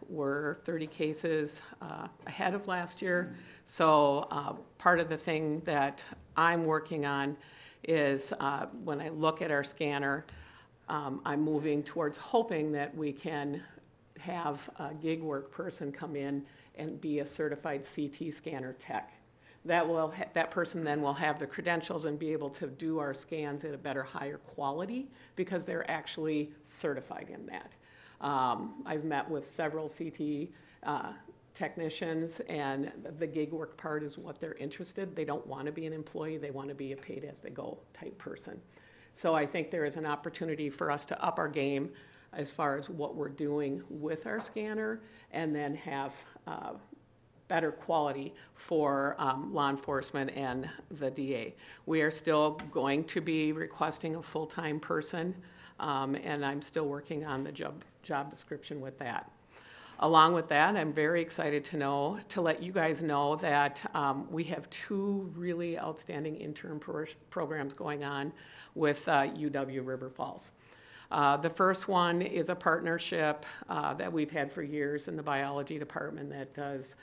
we're 30 cases ahead of last year. So part of the thing that I'm working on is when I look at our scanner, I'm moving towards hoping that we can have a gig work person come in and be a certified CT scanner tech. That person then will have the credentials and be able to do our scans at a better, higher quality because they're actually certified in that. I've met with several CT technicians, and the gig work part is what they're interested. They don't want to be an employee, they want to be a paid as they go type person. So I think there is an opportunity for us to up our game as far as what we're doing with our scanner, and then have better quality for law enforcement and the DA. We are still going to be requesting a full-time person, and I'm still working on the job description with that. Along with that, I'm very excited to let you guys know that we have 2 really outstanding intern programs going on with UW River Falls. The first one is a partnership that we've had for years in the biology department that does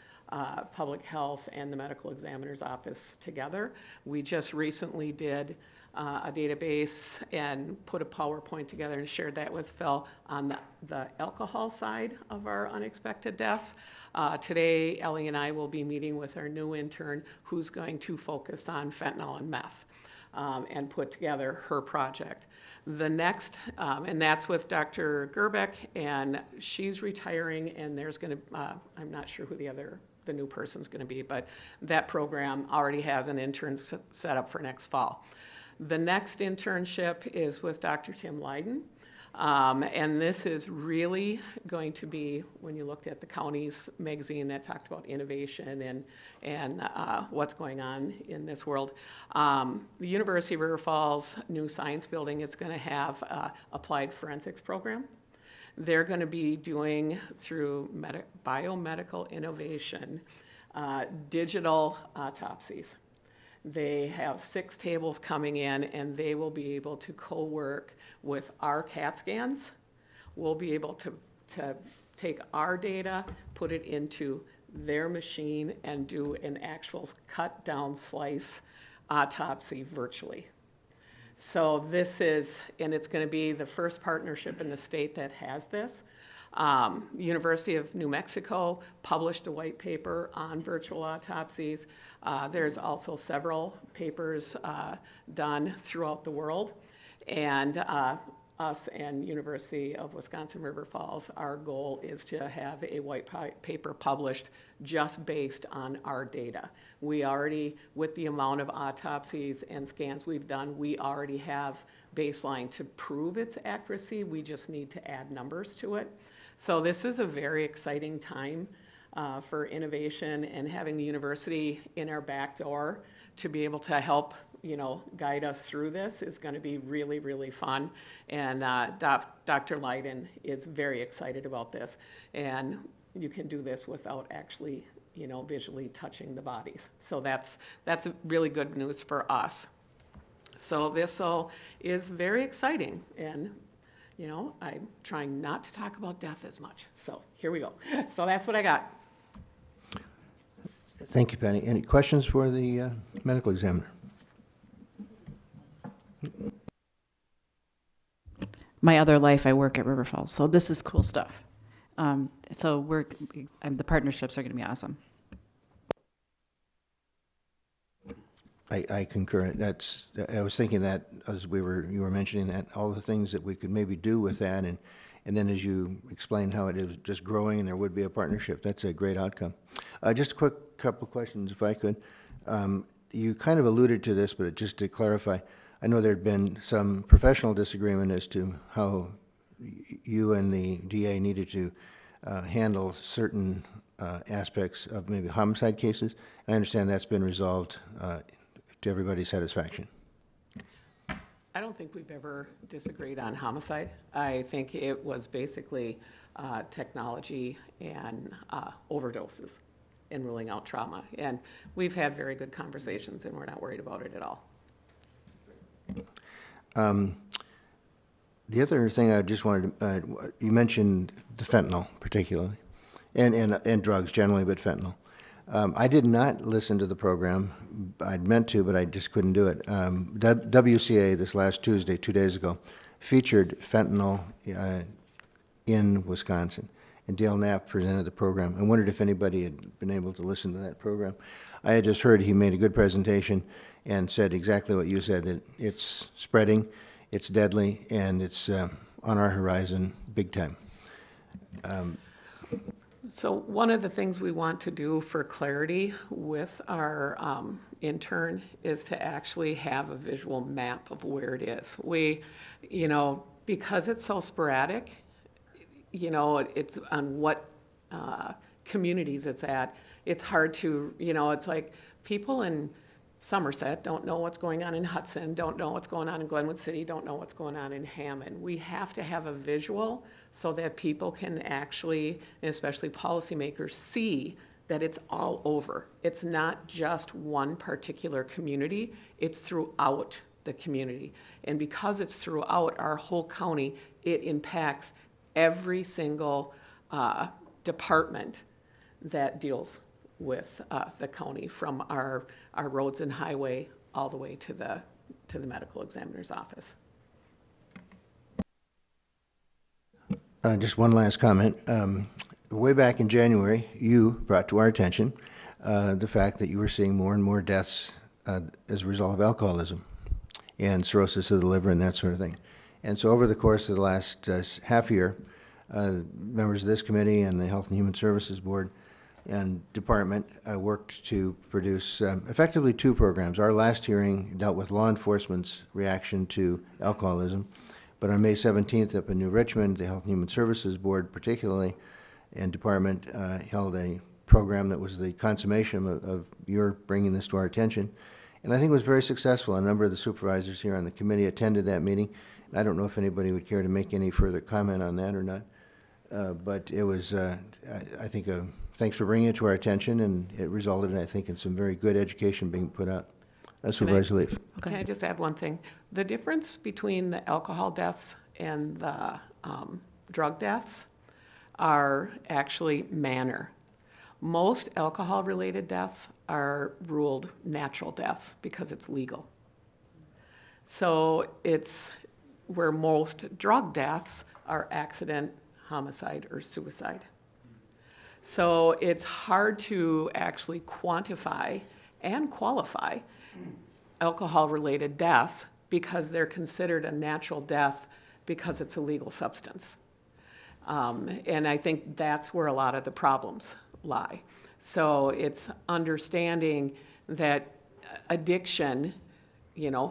public health and the medical examiner's office together. We just recently did a database and put a PowerPoint together and shared that with Phil on the alcohol side of our unexpected deaths. Today, Ellie and I will be meeting with our new intern who's going to focus on fentanyl and meth and put together her project. The next, and that's with Dr. Gerbeck, and she's retiring, and there's going to, I'm not sure who the new person's going to be, but that program already has an intern set up for next fall. The next internship is with Dr. Tim Leiden, and this is really going to be, when you looked at the county's magazine that talked about innovation and what's going on in this world. The University of River Falls new science building is going to have applied forensics program. They're going to be doing, through biomedical innovation, digital autopsies. They have 6 tables coming in, and they will be able to co-work with our CAT scans. We'll be able to take our data, put it into their machine, and do an actual cut down slice autopsy virtually. So this is, and it's going to be the first partnership in the state that has this. University of New Mexico published a white paper on virtual autopsies. There's also several papers done throughout the world. And us and University of Wisconsin River Falls, our goal is to have a white paper published just based on our data. We already, with the amount of autopsies and scans we've done, we already have baseline to prove its accuracy. We just need to add numbers to it. So this is a very exciting time for innovation, and having the university in our back door to be able to help, guide us through this is going to be really, really fun. And Dr. Leiden is very excited about this. And you can do this without actually, visually touching the bodies. So that's really good news for us. So this all is very exciting, and I'm trying not to talk about death as much. So here we go. So that's what I got. Thank you, Patty. Any questions for the medical examiner? My other life, I work at River Falls, so this is cool stuff. So the partnerships are going to be awesome. I concur. I was thinking that as you were mentioning that, all the things that we could maybe do with that, and then as you explained how it is just growing and there would be a partnership, that's a great outcome. Just a quick couple questions, if I could. You kind of alluded to this, but just to clarify, I know there had been some professional disagreement as to how you and the DA needed to handle certain aspects of maybe homicide cases. And I understand that's been resolved to everybody's satisfaction. I don't think we've ever disagreed on homicide. I think it was basically technology and overdoses and ruling out trauma. And we've had very good conversations, and we're not worried about it at all. The other thing I just wanted to, you mentioned the fentanyl particularly, and drugs generally, but fentanyl. I did not listen to the program. I'd meant to, but I just couldn't do it. WCA this last Tuesday, 2 days ago, featured fentanyl in Wisconsin, and Dale Knapp presented the program. I wondered if anybody had been able to listen to that program. I had just heard he made a good presentation and said exactly what you said, that it's spreading, it's deadly, and it's on our horizon big time. So one of the things we want to do for clarity with our intern is to actually have a visual map of where it is. We, because it's so sporadic, it's on what communities it's at. It's hard to, it's like people in Somerset don't know what's going on in Hudson, don't know what's going on in Glenwood City, don't know what's going on in Hammond. We have to have a visual so that people can actually, and especially policymakers, see that it's all over. It's not just one particular community, it's throughout the community. And because it's throughout our whole county, it impacts every single department that deals with the county, from our roads and highway all the way to the medical examiner's office. Just one last comment. Way back in January, you brought to our attention the fact that you were seeing more and more deaths as a result of alcoholism and cirrhosis of the liver and that sort of thing. And so over the course of the last half year, members of this committee and the Health and Human Services Board and department worked to produce effectively 2 programs. Our last hearing dealt with law enforcement's reaction to alcoholism, but on May 17th up in New Richmond, the Health and Human Services Board particularly and department held a program that was the consummation of your bringing this to our attention, and I think it was very successful. A number of the supervisors here on the committee attended that meeting. I don't know if anybody would care to make any further comment on that or not, but it was, I think, thanks for bringing it to our attention, and it resulted, I think, in some very good education being put out. Supervisor Leaf. Can I just add one thing? The difference between the alcohol deaths and the drug deaths are actually manner. Most alcohol-related deaths are ruled natural deaths because it's legal. So it's where most drug deaths are accident, homicide, or suicide. So it's hard to actually quantify and qualify alcohol-related deaths because they're considered a natural death because it's a legal substance. And I think that's where a lot of the problems lie. So it's understanding that addiction,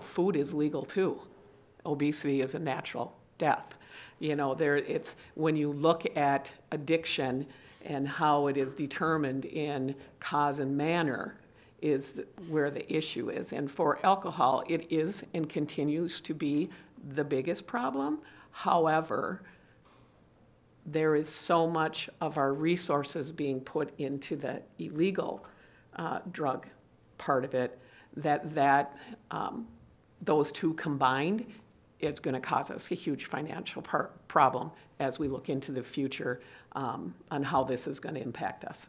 food is legal too. Obesity is a natural death. It's when you look at addiction and how it is determined in cause and manner is where the issue is. And for alcohol, it is and continues to be the biggest problem. However, there is so much of our resources being put into the illegal drug part of it that those two combined, it's going to cause us a huge financial problem as we look into the future on how this is going to impact us.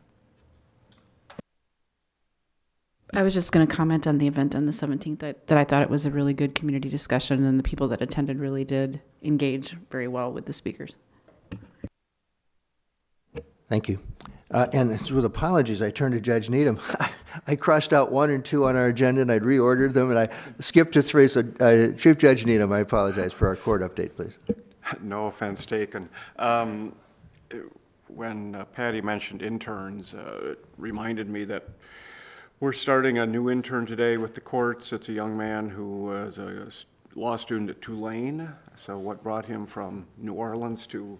I was just going to comment on the event on the 17th that I thought it was a really good community discussion, and the people that attended really did engage very well with the speakers. Thank you. And with apologies, I turned to Judge Needham. I crossed out 1 and 2 on our agenda, and I'd reordered them, and I skipped to 3. So, Chief Judge Needham, I apologize for our court update, please. No offense taken. When Patty mentioned interns, it reminded me that we're starting a new intern today with the courts. It's a young man who was a law student at Tulane. So what brought him from New Orleans to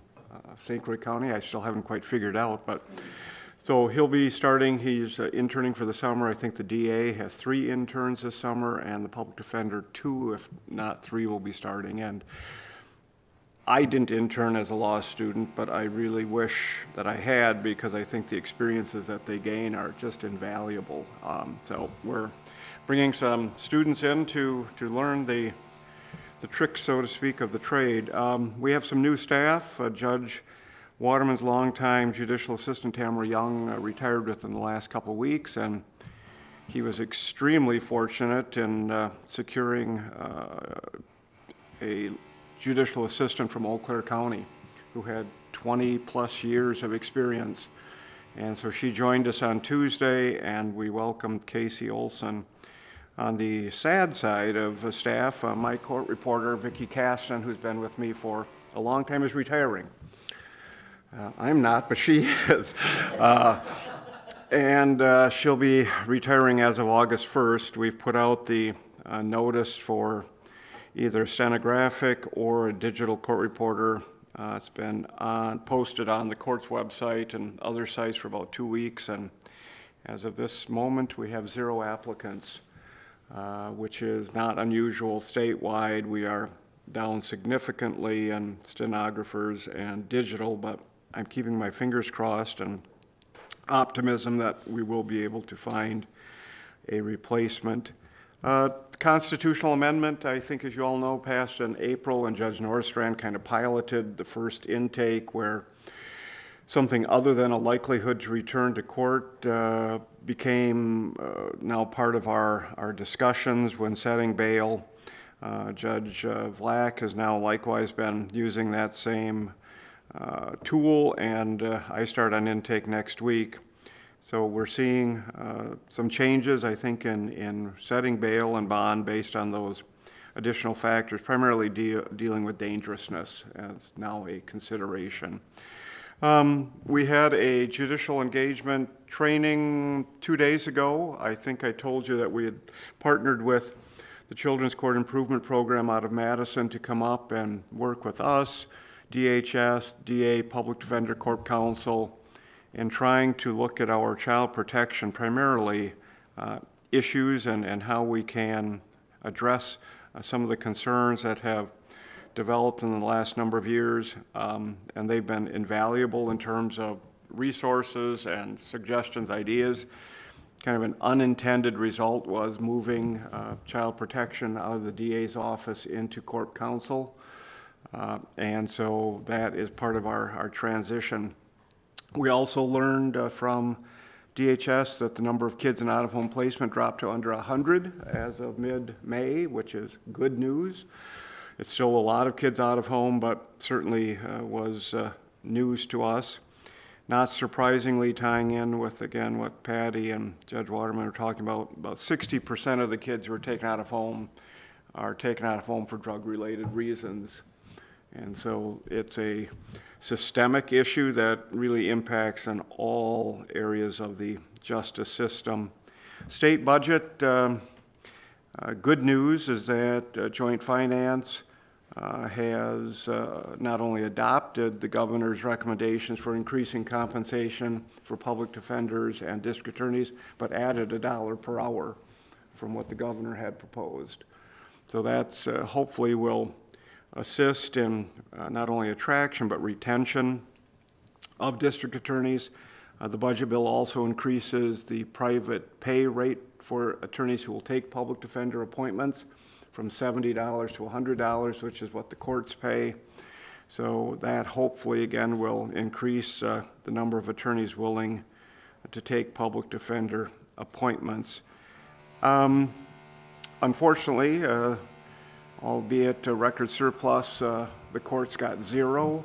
St. Croix County, I still haven't quite figured out. But so he'll be starting, he's interning for the summer. I think the DA has 3 interns this summer, and the public defender 2, if not 3, will be starting. And I didn't intern as a law student, but I really wish that I had, because I think the experiences that they gain are just invaluable. So we're bringing some students in to learn the tricks, so to speak, of the trade. We have some new staff. Judge Waterman's longtime judicial assistant Tamara Young retired within the last couple of weeks, and he was extremely fortunate in securing a judicial assistant from Eau Claire County who had 20-plus years of experience. And so she joined us on Tuesday, and we welcomed Casey Olson. On the sad side of staff, my court reporter, Vicki Caston, who's been with me for a long time, is retiring. I'm not, but she is. And she'll be retiring as of August 1st. We've put out the notice for either stenographic or a digital court reporter. It's been posted on the court's website and other sites for about 2 weeks, and as of this moment, we have 0 applicants, which is not unusual statewide. We are down significantly in stenographers and digital, but I'm keeping my fingers crossed and optimism that we will be able to find a replacement. Constitutional amendment, I think, as you all know, passed in April, and Judge Norstrand kind of piloted the first intake where something other than a likelihood to return to court became now part of our discussions when setting bail. Judge Vlack has now likewise been using that same tool, and I start on intake next week. So we're seeing some changes, I think, in setting bail and bond based on those additional factors, primarily dealing with dangerousness as now a consideration. We had a judicial engagement training 2 days ago. I think I told you that we had partnered with the Children's Court Improvement Program out of Madison to come up and work with us, DHS, DA, Public Defender Corp Counsel, and trying to look at our child protection, primarily issues and how we can address some of the concerns that have developed in the last number of years, and they've been invaluable in terms of resources and suggestions, ideas. Kind of an unintended result was moving child protection out of the DA's office into Corp Counsel, and so that is part of our transition. We also learned from DHS that the number of kids in out-of-home placement dropped to under 100 as of mid-May, which is good news. It's still a lot of kids out of home, but certainly was news to us. Not surprisingly, tying in with, again, what Patty and Judge Waterman are talking about 60% of the kids who are taken out of home are taken out of home for drug-related reasons. And so it's a systemic issue that really impacts on all areas of the justice system. State budget, good news is that Joint Finance has not only adopted the governor's recommendations for increasing compensation for public defenders and district attorneys, but added $1 per hour from what the governor had proposed. So that's hopefully will assist in not only attraction but retention of district attorneys. The budget bill also increases the private pay rate for attorneys who will take public defender appointments from $70 to $100, which is what the courts pay. So that hopefully, again, will increase the number of attorneys willing to take public defender appointments. Unfortunately, albeit a record surplus, the courts got $0.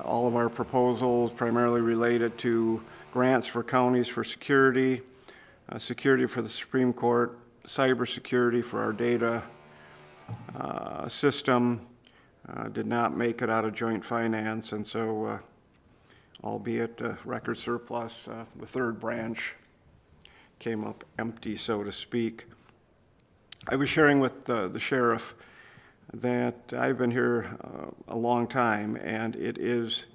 All of our proposals primarily related to grants for counties for security, security for the Supreme Court, cybersecurity for our data system, did not make it out of joint finance, and so albeit a record surplus, the third branch came up empty, so to speak. I was sharing with the sheriff that I've been here a long time, and it is,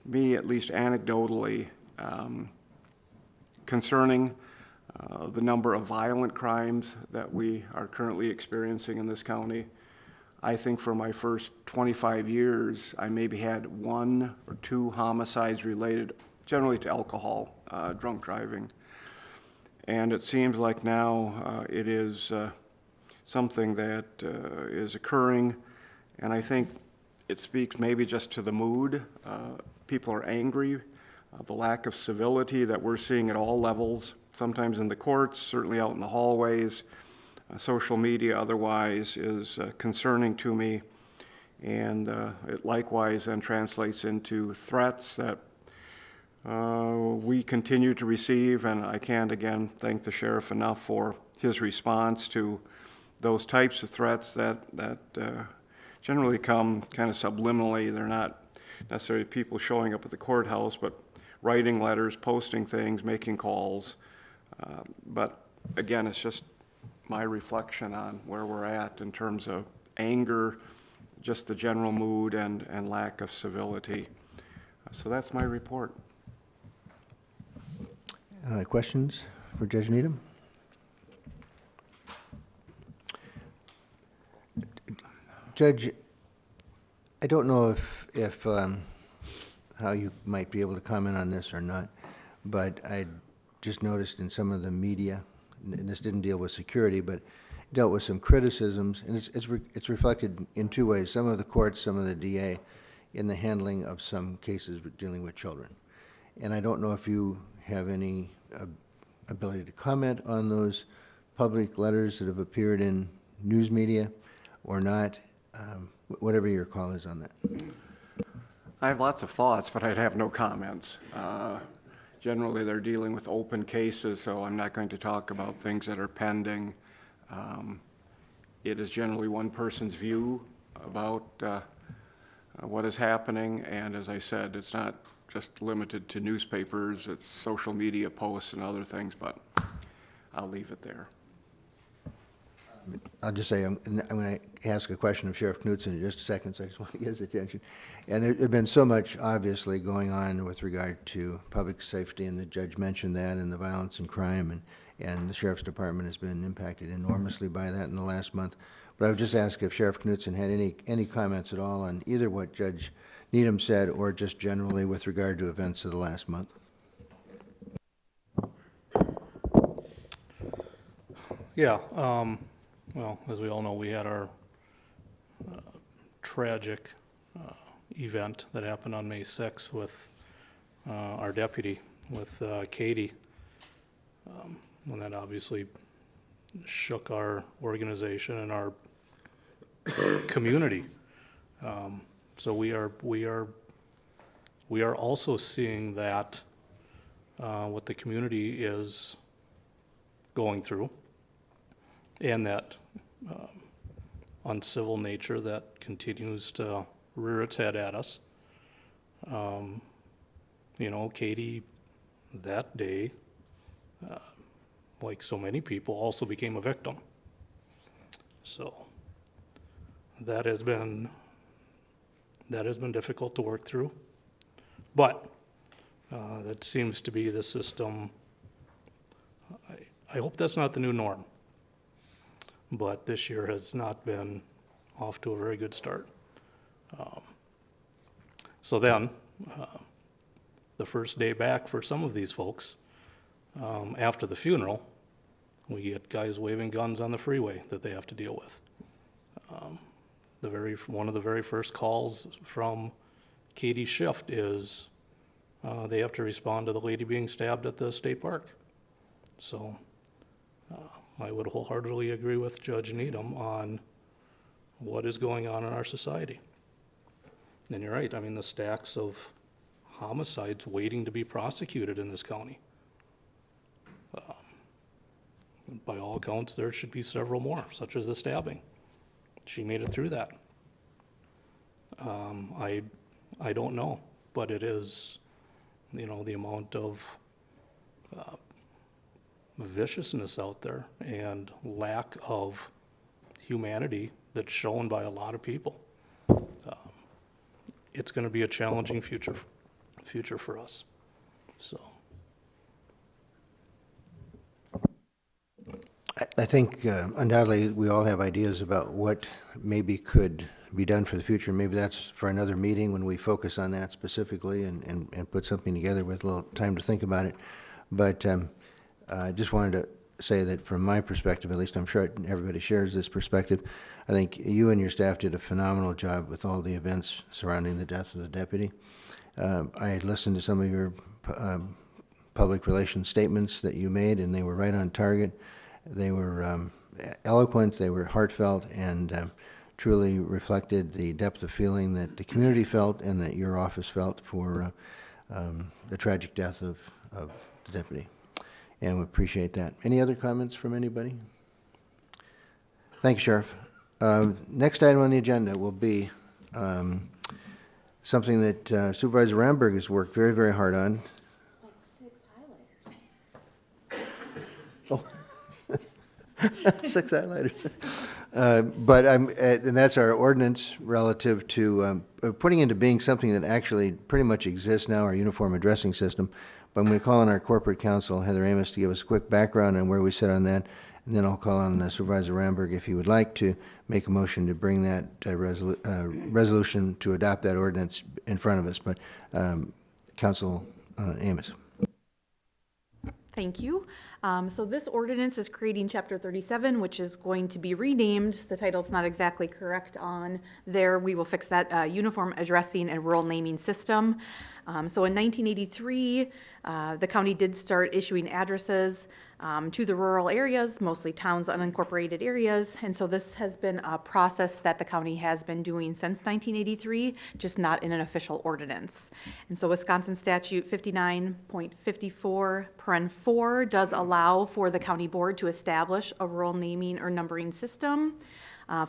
me at least anecdotally, concerning the number of violent crimes that we are currently experiencing in this county. I think for my first 25 years, I maybe had 1 or 2 homicides related generally to alcohol, drunk driving. And it seems like now it is something that is occurring, and I think it speaks maybe just to the mood. People are angry. The lack of civility that we're seeing at all levels, sometimes in the courts, certainly out in the hallways, social media otherwise, is concerning to me. And it likewise then translates into threats that we continue to receive, and I can't again thank the sheriff enough for his response to those types of threats that generally come kind of subliminally. They're not necessarily people showing up at the courthouse, but writing letters, posting things, making calls. But again, it's just my reflection on where we're at in terms of anger, just the general mood and lack of civility. So that's my report. Questions for Judge Needham? Judge, I don't know if how you might be able to comment on this or not, but I just noticed in some of the media, and this didn't deal with security, but dealt with some criticisms, and it's reflected in two ways: some of the courts, some of the DA, in the handling of some cases dealing with children. And I don't know if you have any ability to comment on those public letters that have appeared in news media or not, whatever your call is on that. I have lots of thoughts, but I'd have no comments. Generally, they're dealing with open cases, so I'm not going to talk about things that are pending. It is generally one person's view about what is happening, and as I said, it's not just limited to newspapers, it's social media posts and other things, but I'll leave it there. I'll just say, I'm going to ask a question of Sheriff Knudsen in just a second, so I just want to get his attention. And there's been so much, obviously, going on with regard to public safety, and the judge mentioned that, and the violence and crime, and the Sheriff's Department has been impacted enormously by that in the last month. But I would just ask if Sheriff Knudsen had any comments at all on either what Judge Needham said or just generally with regard to events of the last month. Yeah, well, as we all know, we had our tragic event that happened on May 6th with our deputy, with Katie. And that obviously shook our organization and our community. So we are also seeing that what the community is going through, and that uncivil nature that continues to rear its head at us. You know, Katie, that day, like so many people, also became a victim. So that has been difficult to work through, but that seems to be the system. I hope that's not the new norm, but this year has not been off to a very good start. So then, the first day back for some of these folks, after the funeral, we get guys waving guns on the freeway that they have to deal with. One of the very first calls from Katie's shift is they have to respond to the lady being stabbed at the state park. So I would wholeheartedly agree with Judge Needham on what is going on in our society. And you're right, I mean, the stacks of homicides waiting to be prosecuted in this county. By all accounts, there should be several more, such as the stabbing. She made it through that. I don't know, but it is, you know, the amount of viciousness out there and lack of humanity that's shown by a lot of people. It's going to be a challenging future for us. So. I think undoubtedly we all have ideas about what maybe could be done for the future. Maybe that's for another meeting when we focus on that specifically and put something together with a little time to think about it. But I just wanted to say that from my perspective, at least I'm sure everybody shares this perspective, I think you and your staff did a phenomenal job with all the events surrounding the death of the deputy. I had listened to some of your public relations statements that you made, and they were right on target. They were eloquent, they were heartfelt, and truly reflected the depth of feeling that the community felt and that your office felt for the tragic death of the deputy. And we appreciate that. Any other comments from anybody? Thank you, Sheriff. Next item on the agenda will be something that Supervisor Ramberg has worked very, very hard on. Oh, 6 highlighters. And that's our ordinance relative to putting into being something that actually pretty much exists now, our uniform addressing system. But I'm going to call on our corporate counsel, Heather Amos, to give us a quick background on where we sit on that. And then I'll call on Supervisor Ramberg if he would like to make a motion to bring that resolution to adopt that ordinance in front of us. But Counsel Amos. Thank you. So this ordinance is creating Chapter 37, which is going to be renamed. The title's not exactly correct on there. We will fix that, Uniform Addressing and Rural Naming System. So in 1983, the county did start issuing addresses to the rural areas, mostly towns, unincorporated areas. And so this has been a process that the county has been doing since 1983, just not in an official ordinance. And so Wisconsin Statute 59.54 paren 4 does allow for the county board to establish a rural naming or numbering system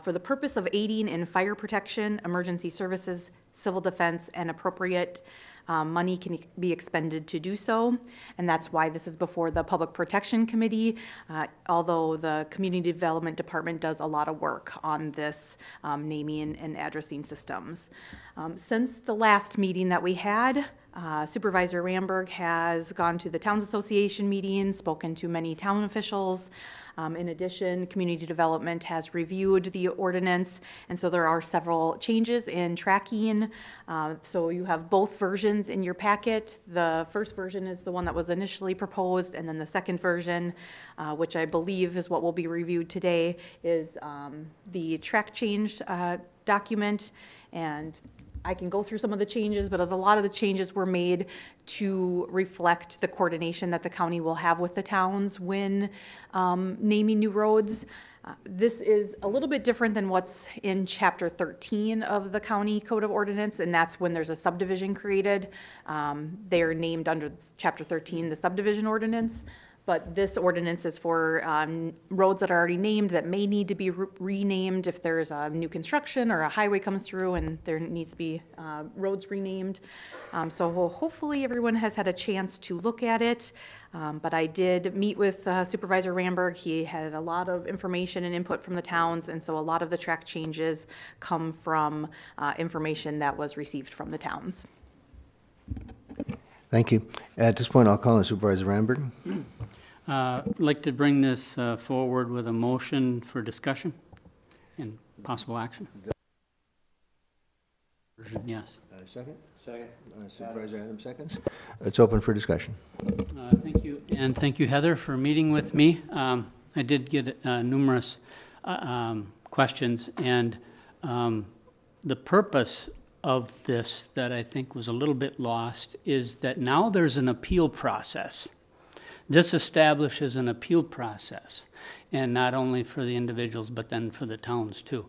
for the purpose of aiding in fire protection, emergency services, civil defense, and appropriate money can be expended to do so, and that's why this is before the Public Protection Committee, although the Community Development Department does a lot of work on this naming and addressing systems. Since the last meeting that we had, Supervisor Ramberg has gone to the Towns Association meeting, spoken to many town officials. In addition, Community Development has reviewed the ordinance, and so there are several changes in tracking. So you have both versions in your packet. The first version is the one that was initially proposed, and then the second version, which I believe is what will be reviewed today, is the track change document. And I can go through some of the changes, but a lot of the changes were made to reflect the coordination that the county will have with the towns when naming new roads. This is a little bit different than what's in Chapter 13 of the County Code of Ordinance, and that's when there's a subdivision created. They are named under Chapter 13, the subdivision ordinance. But this ordinance is for roads that are already named that may need to be renamed if there's a new construction or a highway comes through and there needs to be roads renamed. So hopefully everyone has had a chance to look at it. But I did meet with Supervisor Ramberg. He had a lot of information and input from the towns, and so a lot of the track changes come from information that was received from the towns. Thank you. At this point, I'll call on Supervisor Ramberg. I'd like to bring this forward with a motion for discussion and possible action. Yes. Second? Second. Supervisor Adams seconds. It's open for discussion. Thank you, and thank you, Heather, for meeting with me. I did get numerous questions, and the purpose of this that I think was a little bit lost is that now there's an appeal process. This establishes an appeal process, and not only for the individuals, but then for the towns too.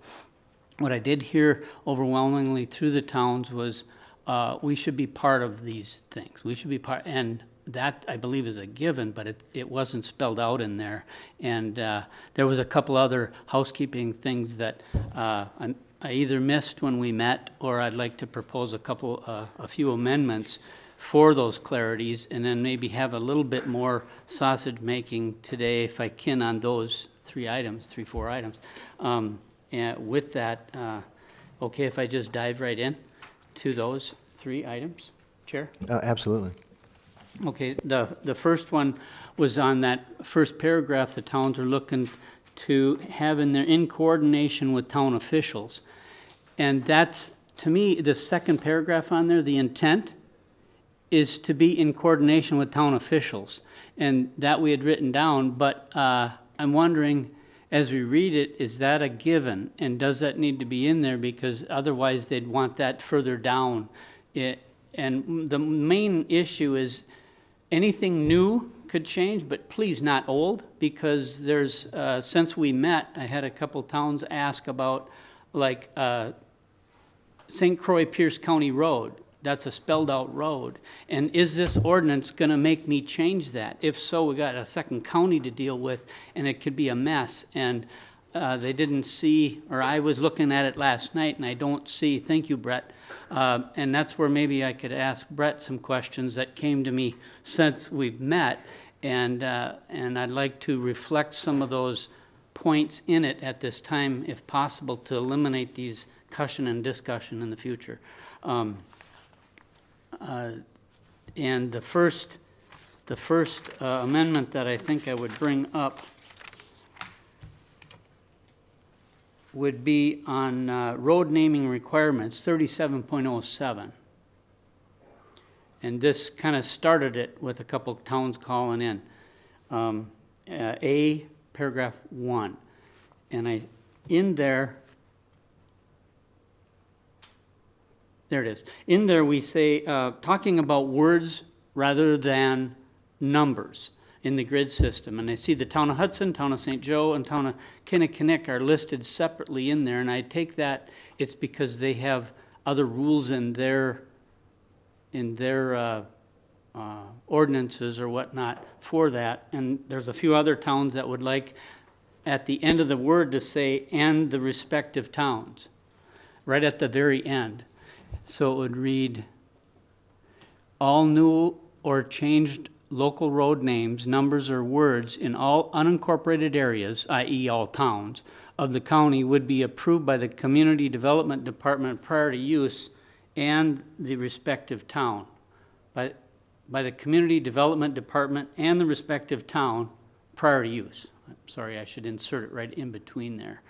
What I did hear overwhelmingly through the towns was we should be part of these things. We should be part, and that I believe is a given, but it wasn't spelled out in there. And there was a couple other housekeeping things that I either missed when we met, or I'd like to propose a few amendments for those clarities, and then maybe have a little bit more sausage making today, if I can, on those 4 items. And with that, okay if I just dive right in to those 3 items, Chair? Absolutely. Okay, the first one was on that first paragraph. The towns are looking to have in coordination with town officials. And that's, to me, the second paragraph on there, the intent is to be in coordination with town officials. And that we had written down, but I'm wondering, as we read it, is that a given? And does that need to be in there? Because otherwise they'd want that further down. And the main issue is anything new could change, but please not old, because there's, since we met, I had a couple towns ask about, like, St. Croix Pierce County Road. That's a spelled out road. And is this ordinance gonna make me change that? If so, we got a second county to deal with, and it could be a mess. And they didn't see, or I was looking at it last night, and I don't see, thank you, Brett. And that's where maybe I could ask Brett some questions that came to me since we've met. And I'd like to reflect some of those points in it at this time, if possible, to eliminate these cushion and discussion in the future. And the first amendment that I think I would bring up would be on road naming requirements, 37.07. And this kind of started it with a couple of towns calling in. A, paragraph 1. And in there it is. In there we say, talking about words rather than numbers in the grid system. And I see the town of Hudson, town of St. Joe, and town of Kinnickinnick are listed separately in there. And I take that it's because they have other rules in their ordinances or whatnot for that. And there's a few other towns that would like at the end of the word to say, and the respective towns, right at the very end. So it would read, all new or changed local road names, numbers, or words in all unincorporated areas, i.e. all towns, of the county would be approved by the Community Development Department prior to use and the respective town. By the Community Development Department and the respective town prior to use. I'm sorry, I should insert it right in between there.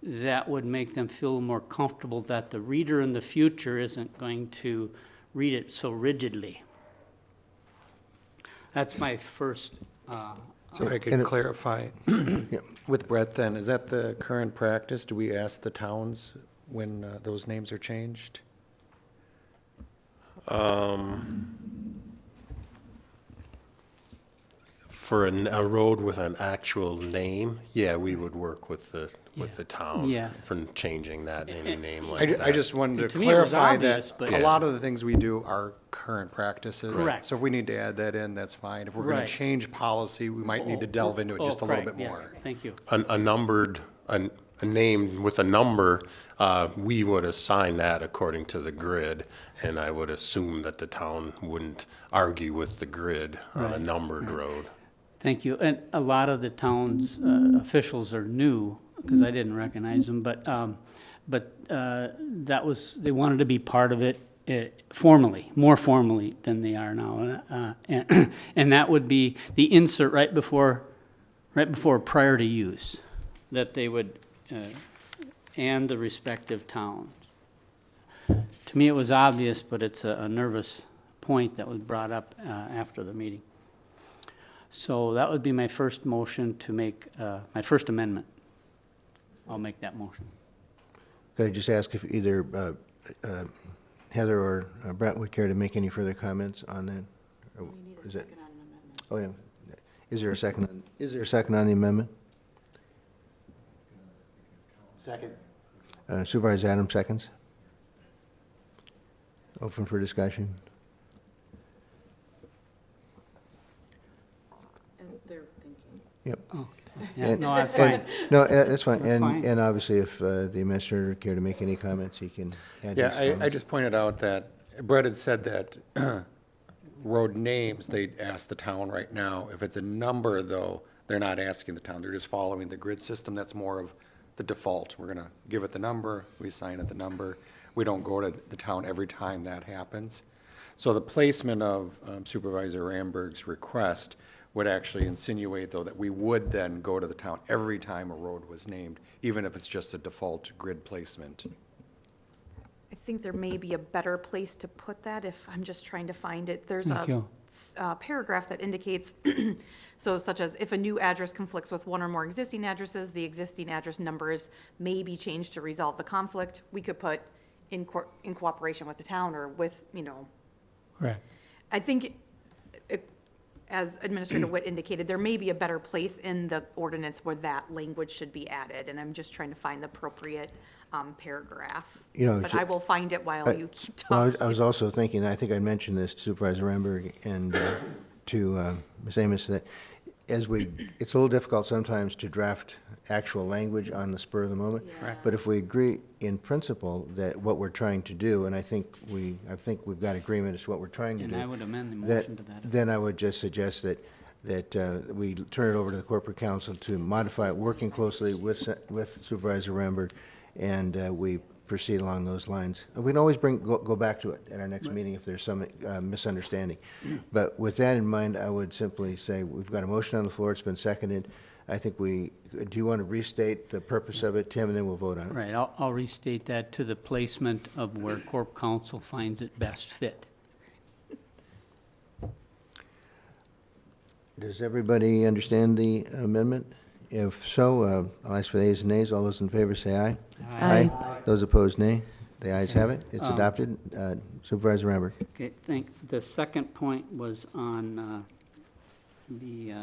That would make them feel more comfortable that the reader in the future isn't going to read it so rigidly. That's my first. So I could clarify with Brett then, is that the current practice? Do we ask the towns when those names are changed? For a road with an actual name, yeah, we would work with the town. Yes. For changing that, any name like that. I just wanted To to me, it was clarify obvious, that but- a lot of the things we do are current practices. Correct. So if we need to add that in, that's fine. If we're going Right. to change policy, we might need to delve into it just a little Craig, bit yes, more. Thank you. A numbered, a name with a number, we would assign that according to the grid, and I would assume that the town wouldn't argue with the grid on a Right, numbered road. Thank you. And a lot of the town's officials are new, because I didn't recognize them, but that was, they wanted to be part of it formally, more formally than they are now. And that would be the insert right before prior to use, that they would, and the respective towns. To me, it was obvious, but it's a nervous point that was brought up after the meeting. So that would be my first motion to make, my first amendment. I'll make that motion. Could I just ask if either Heather or Brett would care to make any further comments on that? Or is it- Oh, yeah. Is there a second on the amendment? Second. Supervisor Adams, seconds. Open for discussion. Yep. Yeah, no, that's fine. No, that's fine. That's fine. And obviously, if the administrator care to make any comments, he can add his Yeah, I comments. just pointed out that Brett had said that road names, they ask the town right now. If it's a number, though, they're not asking the town. They're just following the grid system. That's more of the default. We're going to give it the number, we assign it the number. We don't go to the town every time that happens. So the placement of Supervisor Ramberg's request would actually insinuate, though, that we would then go to the town every time a road was named, even if it's just a default grid placement. think there may be a better place to put that if I'm just trying to find it. There's Thank you. a paragraph that indicates, so such as if a new address conflicts with one or more existing addresses, the existing address numbers may be changed to resolve the conflict. We could put in cooperation with the town or with, Correct. I think, as Administrator Witt indicated, there may be a better place in the ordinance where that language should be added, and I'm just trying to find the appropriate paragraph. But I will find it while you keep Well, talking. I was also thinking, I think I mentioned this to Supervisor Remberg and to Ms. Amos, that it's a little difficult sometimes to draft actual language on the spur of the moment. Correct. But if we agree in principle that what we're trying to do, and I think we've got agreement as to what we're trying to do. And I would amend the that- motion to that. Then I would just suggest that we turn it over to the corporate council to modify it, working closely with Supervisor Remberg, and we proceed along those lines. And we can always go back to it at our next meeting if there's some misunderstanding. But with that in mind, I would simply say, we've got a motion on the floor, it's been seconded. I think do you want to restate the purpose of it, Tim, and then we'll vote on it? Right, I'll restate that to the placement of where Corp Council finds it best fit. Does everybody understand the amendment? If so, I'll ask for the ayes and nays. All those in favor say aye. Aye. Those opposed, nay. The ayes have it. It's adopted. Supervisor Remberg. Okay, thanks. The second point was on the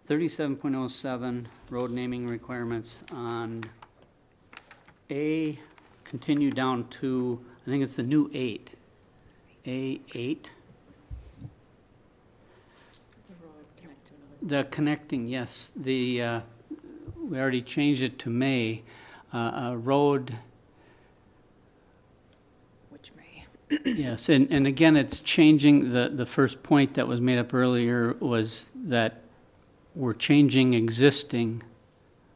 37.07 road naming requirements on A, continue down to, I think it's the new 8. A8. The connecting, yes. We already changed it to may. Road, Which may. yes, and again, it's changing, the first point that was made up earlier was that we're changing existing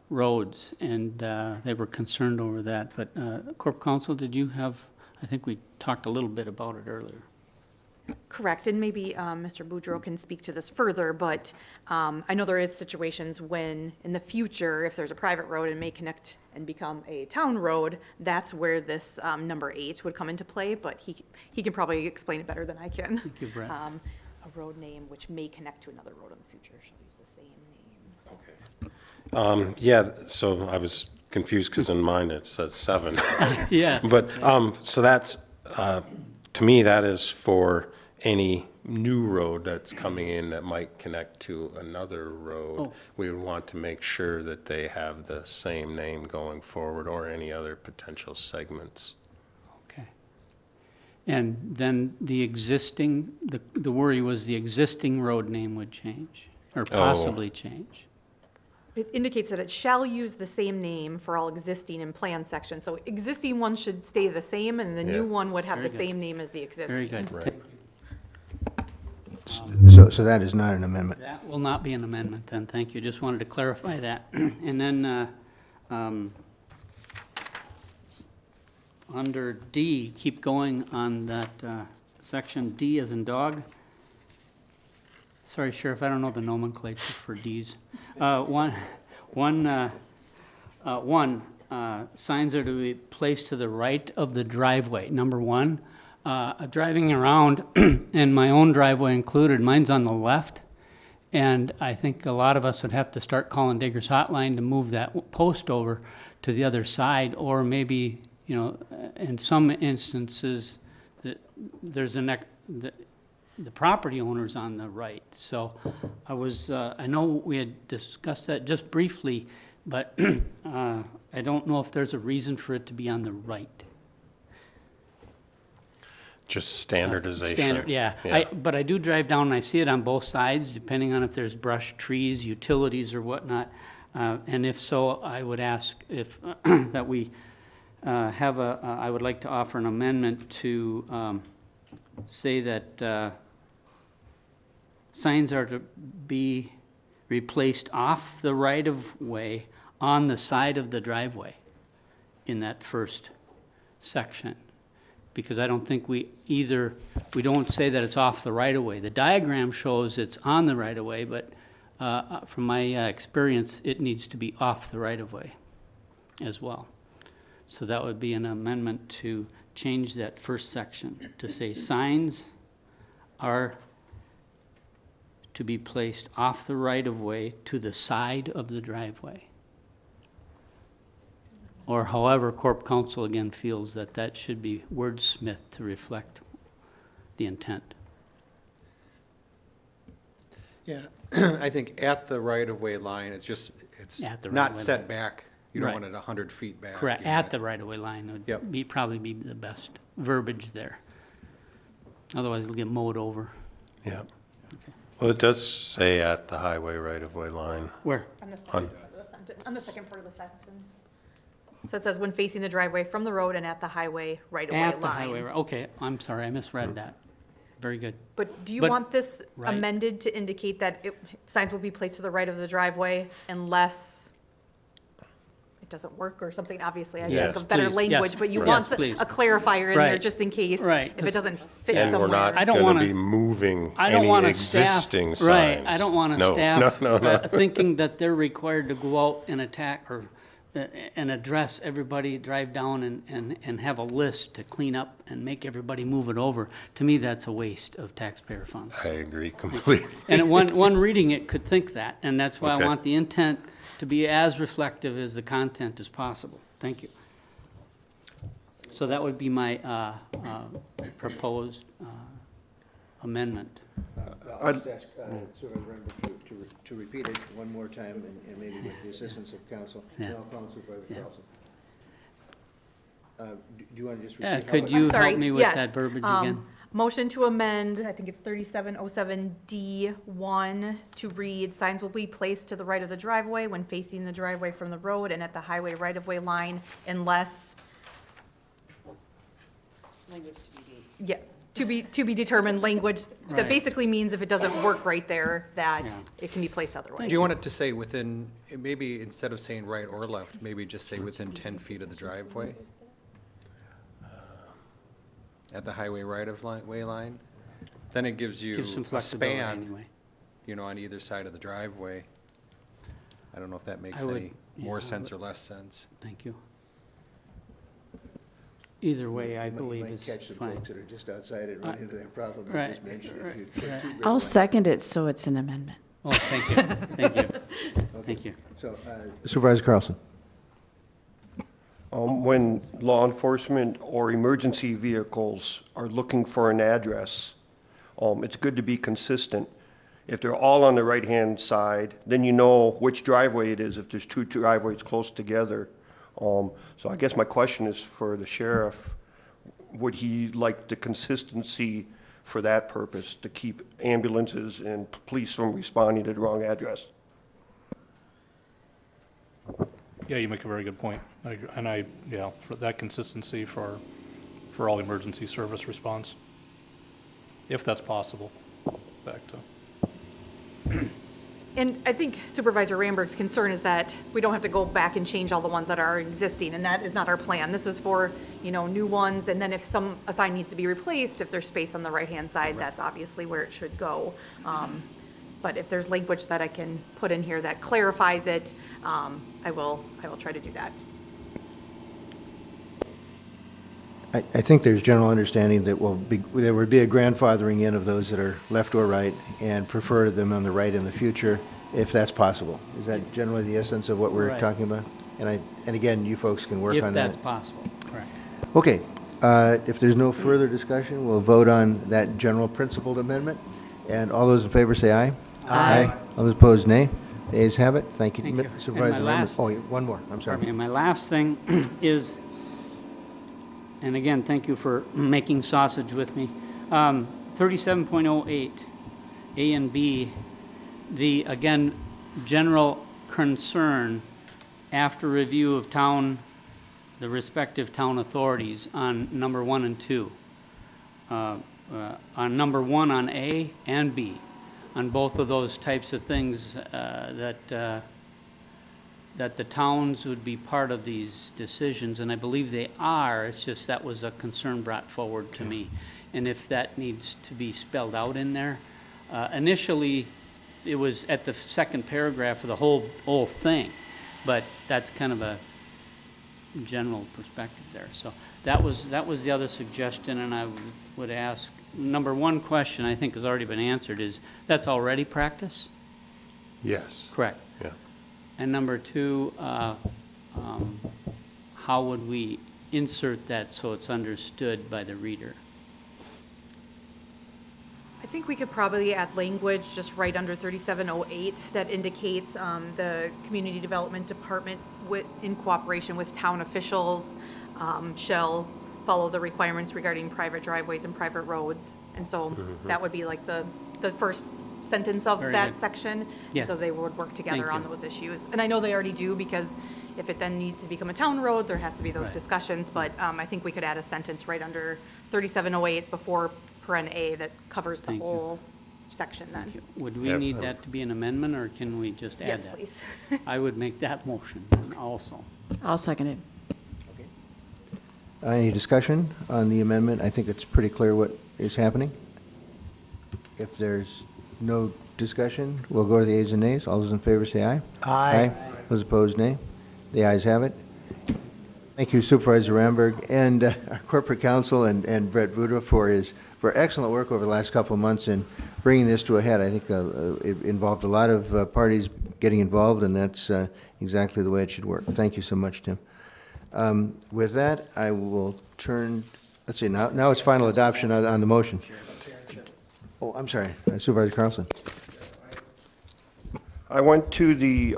roads, and they were concerned over that. But Corp Council, did you have, I think we talked a little bit about it earlier. Correct, and maybe Mr. Boudreau can speak to this further, but I know there is situations when, in the future, if there's a private road and may connect and become a town road, that's where this number 8 would come into play, but he can probably explain it better than I can. Thank you, Brett. A road name which may connect to another road in the future shall use the same name. Yeah, so I was confused because in mine it says 7. Yes. But, so that's, to me, that is for any new road that's coming in that might connect to another road. Oh. We would want to make sure that they have the same name going forward or any other potential segments. Okay. And then the existing, the worry was the existing road name would change, or possibly change. It indicates that it shall use the same name for all existing and planned sections, so existing ones should stay the same, and the new Yeah. one would have Very the good. same name as the existing. Very good. Right. So that is not an amendment. That will not be an amendment then, thank you. Just wanted to clarify that. And then, under D, keep going on that, section D as in dog. Sorry, Sheriff, I don't know the nomenclature for Ds. Signs are to be placed to the right of the driveway, number 1. Driving around, and my own driveway included, mine's on the left, and I think a lot of us would have to start calling Digger's Hotline to move that post over to the other side, or maybe, in some instances, there's the property owner's on the right. So I know we had discussed that just briefly, but I don't know if there's a reason for it to be on the right. Just standardization. Standard, yeah. But I do drive down and I see it on both sides, depending on if there's brush, trees, utilities or whatnot. And if so, I would ask if, that we I would like to offer an amendment to say that signs are to be replaced off the right-of-way on the side of the driveway in that first section. Because I don't think we don't say that it's off the right-of-way. The diagram shows it's on the right-of-way, but from my experience, it needs to be off the right-of-way. as well. So that would be an amendment to change that first section to say signs are to be placed off the right-of-way to the side of the driveway. Or however Corp Council again feels that that should be wordsmithed to reflect the intent. Yeah, I think at the right-of-way line, it's At the not right-of-way set line. back. You don't Right. want it 100 feet back. Correct, you at want the right-of-way line Yep. would be, probably be the best verbiage there. Otherwise it'll get mowed over. Yeah. Well, it does say at the highway right-of-way line. Where? On the On- second part of the sentence, on the second part of the sentence. So it says when facing the driveway from the road and at the highway right-of-way line. At the highway, okay, I'm sorry, I misread that. Very good. But do you But- want this right. amended to indicate that signs will be placed to the right of the driveway unless it doesn't work or something? Obviously, I Yes, think of better please, yes. language, but you Right. want Yes, please. a clarifier in there Right. just in case. Right, If it 'cause- doesn't fit And we're somewhere. not I don't going wanna- to be moving I don't any want to staff, existing signs. right, I don't want to No, staff no, no, no. thinking that they're required to go out and attack or, and address everybody, drive down and have a list to clean up and make everybody move it over. To me, that's a waste of taxpayer funds. I agree completely. And one reading it could think that, and that's why I Okay. want the intent to be as reflective as the content as possible. Thank you. So that would be my proposed amendment. I'll just ask Supervisor Rembert to repeat it one more time, and maybe with the assistance of council. And Yes. I'll call Supervisor Yes. Carlson. Do you want to just Yeah, repeat? how could it- you I'm sorry, help me with yes. that verbiage again? Motion to amend, I think it's 3707D1 to read, signs will be placed to the right of the driveway when facing the driveway from the road and at the highway right-of-way line unless. Language to be. Yeah, to be determined language that Right. basically means if it doesn't work right there, that Yeah. it can be placed otherwise. Do you want it to say within, maybe instead of saying right or left, maybe just say within 10 feet of the driveway? At the highway right-of-way line? Then it gives you Gives some a flexibility span, anyway. on either side of the driveway. I don't know if that makes I would- any more yeah, I sense would- or less sense. Thank you. Either way, I You might- believe You might is catch some fine. folks that are just outside and run into that problem you right, just mentioned. If right, you put right. two grid I'll lines. second it, so it's an amendment. Oh, thank you, thank you, thank you. So Supervisor Carlson. When law enforcement or emergency vehicles are looking for an address, it's good to be consistent. If they're all on the right-hand side, then you know which driveway it is if there's two driveways close together. So I guess my question is for the sheriff, would he like the consistency for that purpose, to keep ambulances and police from responding to the wrong address? Yeah, you make a very good point. Yeah, for that consistency for all emergency service response, if that's possible, back to. And I think Supervisor Ramberg's concern is that we don't have to go back and change all the ones that are existing, and that is not our plan. This is for, new ones, and then if a sign needs to be replaced, if there's space on the right-hand side, that's obviously where it should go. But if there's language that I can put in here that clarifies it, I will try to do that. I think there's general understanding that there would be a grandfathering in of those that are left or right, and prefer them on the right in the future, if that's possible. Is that generally the essence of what we're Right. talking about? And again, you folks can work If on that. that's possible, correct. Okay, if there's no further discussion, we'll vote on that general principled amendment. And all those in favor say aye. Aye. All those opposed, nay. The ayes have it. Thank you, Thank you. Supervisor And my Lambert. last- Oh, one more, I'm sorry. Pardon me. And my last thing is, and again, thank you for making sausage with me. 37.08, A and B, again, general concern after review of the respective town authorities on number 1 and 2. On number 1 on A and B, on both of those types of things that the towns would be part of these decisions, and I believe they are. It's just that was a concern brought forward to me. And if that needs to be spelled out in there. Initially, it was at the second paragraph of the whole thing, but that's kind of general perspective there. So that was the other suggestion, and I would ask, number one question I think has already been answered, is that's already practice? Yes. Correct. Yeah. And number two, how would we insert that so it's understood by the reader? I think we could probably add language just right under 3708 that indicates the Community Development Department in cooperation with town officials shall follow the requirements regarding private driveways and private roads. And so that would be like the first sentence of Very that good. section. Yes. So they would work together Thank on you. those issues. And I know they already do, because if it then needs to become a town road, there has to be those Right. discussions. But I think we could add a sentence right under 3708 before paren A that covers the Thank you. whole section then. Would we Yeah, need that to be an amendment, or can we just add Yes, that? please. I would make that motion also. I'll second it. Any discussion on the amendment? I think it's pretty clear what is happening. If there's no discussion, we'll go to the ayes and nays. All those in favor say aye. Aye. Those opposed, nay. The ayes have it. Thank you Supervisor Ramberg and our corporate counsel and Brett Vuda for excellent work over the last couple of months in bringing this to a head. I think it involved a lot of parties getting involved, and that's exactly the way it should work. Thank you so much, Tim. With that, I will turn, let's see, now it's final adoption on the motion. Oh, I'm sorry, Supervisor Carlson. I went to the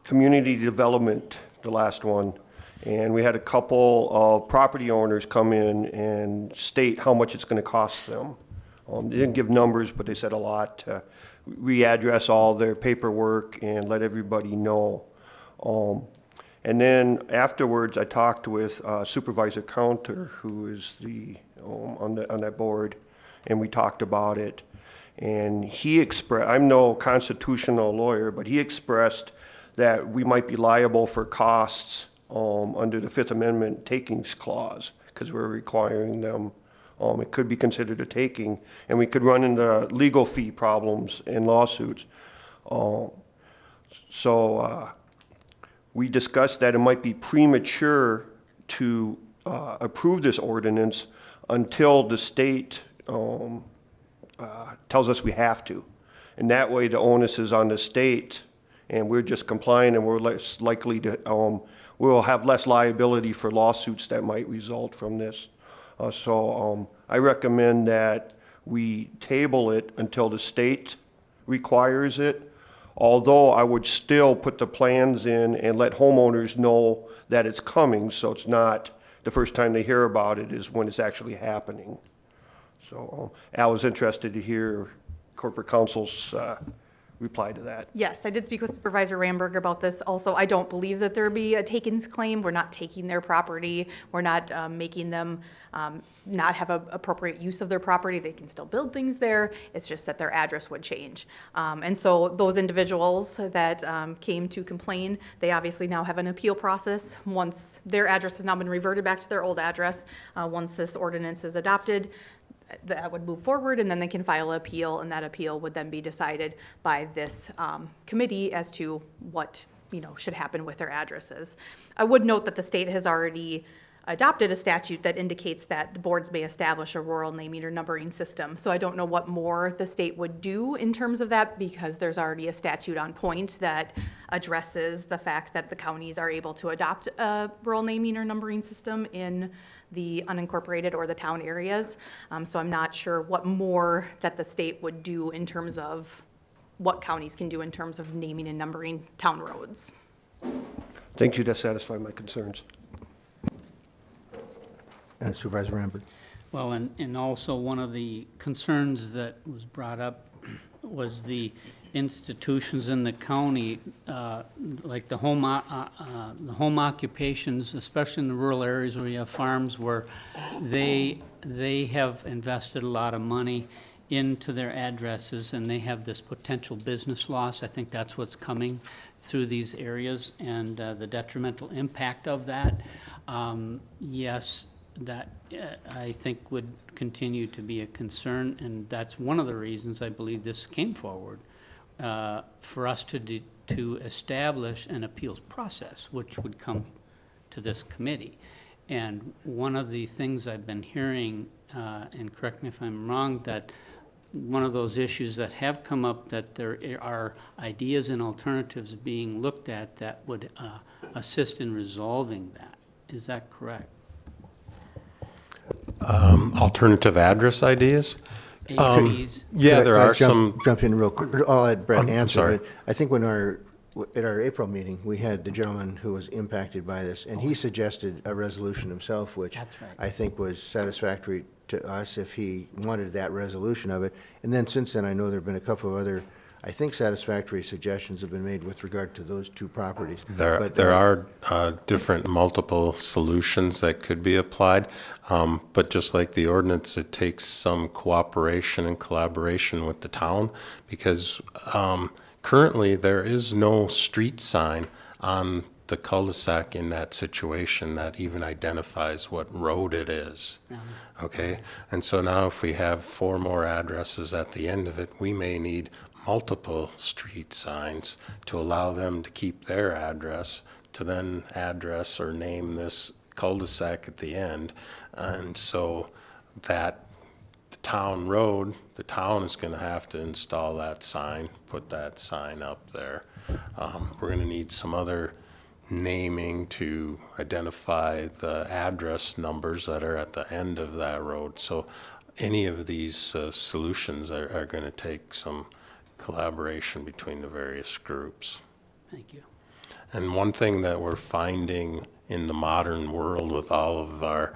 community development, the last one, and we had a couple of property owners come in and state how much it's going to cost them. They didn't give numbers, but they said a lot to readdress all their paperwork and let everybody know. And then afterwards, I talked with Supervisor Counter, who is the on that board, and we talked about it. And he expressed, I'm no constitutional lawyer, but he expressed that we might be liable for costs under the Fifth Amendment takings clause, because we're requiring them. It could be considered a taking, and we could run into legal fee problems and lawsuits. We discussed that it might be premature to approve this ordinance until the state tells us we have to. And that way the onus is on the state, and we're just complying, and we're less likely to, we'll have less liability for lawsuits that might result from this. I recommend that we table it until the state requires it, although I would still put the plans in and let homeowners know that it's coming, so it's not the first time they hear about it is when it's actually happening. So Al was interested to hear corporate counsel's reply to that. Yes, I did speak with Supervisor Ramberg about this also. I don't believe that there be a takings claim. We're not taking their property. We're not making them not have appropriate use of their property. They can still build things there. It's just that their address would change. And so those individuals that came to complain, they obviously now have an appeal process. Once their address has now been reverted back to their old address, once this ordinance is adopted, that would move forward, and then they can file an appeal, and that appeal would then be decided by this committee as to what should happen with their addresses. I would note that the state has already adopted a statute that indicates that the boards may establish a rural naming or numbering system. So I don't know what more the state would do in terms of that, because there's already a statute on point that addresses the fact that the counties are able to adopt a rural naming or numbering system in the unincorporated or the town areas. So I'm not sure what more that the state would do in terms of what counties can do in terms of naming and numbering town roads. Thank you, that satisfied my concerns. Supervisor Ramberg. Well, and also one of the concerns that was brought up was the institutions in the county, like the home occupations, especially in the rural areas where you have farms, where they have invested a lot of money into their addresses, and they have this potential business loss. I think that's what's coming through these areas, and the detrimental impact of that. Yes, that I think would continue to be a concern, and that's one of the reasons I believe this came forward, for us to establish an appeals process, which would come to this committee. And one of the things I've been hearing, and correct me if I'm wrong, that one of those issues that have come up, that there are ideas and alternatives being looked at that would assist in resolving that. Is that correct? Alternative address ideas? ACs? Yeah, there Could I are jump in real quick. I'll let Brett I'm answer, sorry. but I think at our April meeting, we had the gentleman who was impacted by this, and he suggested a resolution himself, which That's right. I think was satisfactory to us if he wanted that resolution of it. And then since then, I know there have been a couple of other, I think, satisfactory suggestions have been made with regard to those two properties. But, There are different multiple solutions that could be applied, but just like the ordinance, it takes some cooperation and collaboration with the town, because currently there is no street sign on the cul-de-sac in that situation that even identifies what road it is. Okay, and so now if we have 4 more addresses at the end of it, we may need multiple street signs to allow them to keep their address, to then address or name this cul-de-sac at the end. And so that the town road, the town is going to have to install that sign, put that sign up there. We're going to need some other naming to identify the address numbers that are at the end of that road. So any of these solutions are going to take some collaboration between the various groups. Thank you. And one thing that we're finding in the modern world with all of our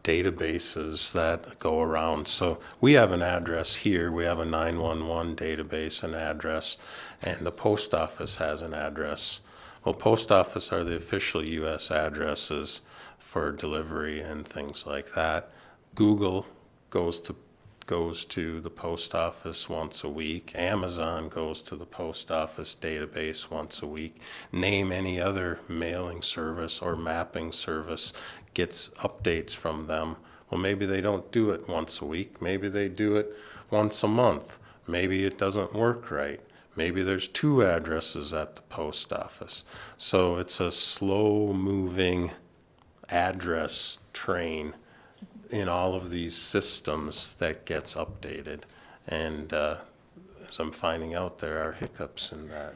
databases that go around. So we have an address here, we have a 911 database and address, and the post office has an address. Well, post office are the official US addresses for delivery and things like that. Google goes to the post office once a week. Amazon goes to the post office database once a week. Name any other mailing service or mapping service gets updates from them. Well, maybe they don't do it once a week. Maybe they do it once a month. Maybe it doesn't work right. Maybe there's 2 addresses at the post office. So it's a slow-moving address train in all of these systems that gets updated. And as I'm finding out, there are hiccups in that.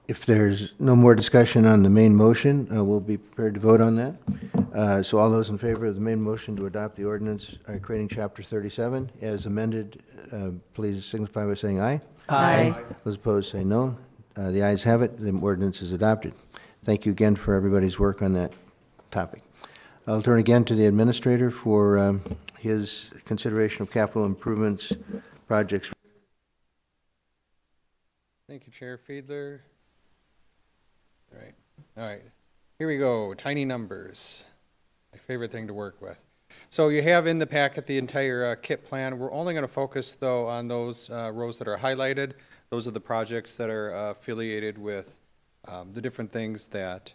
if there's no more discussion on the main motion, we'll be prepared to vote on that. So all those in favor of the main motion to adopt the ordinance creating Chapter 37 as amended, please signify by saying aye. Aye. Those opposed say no. The ayes have it. The ordinance is adopted. Thank you again for everybody's work on that topic. I'll turn again to the administrator for his consideration of capital improvements projects. Thank you, Chair Fiedler. All right. Here we go. Tiny numbers. My favorite thing to work with. So you have in the packet the entire KIT plan. We're only going to focus, though, on those rows that are highlighted. Those are the projects that are affiliated with the different things that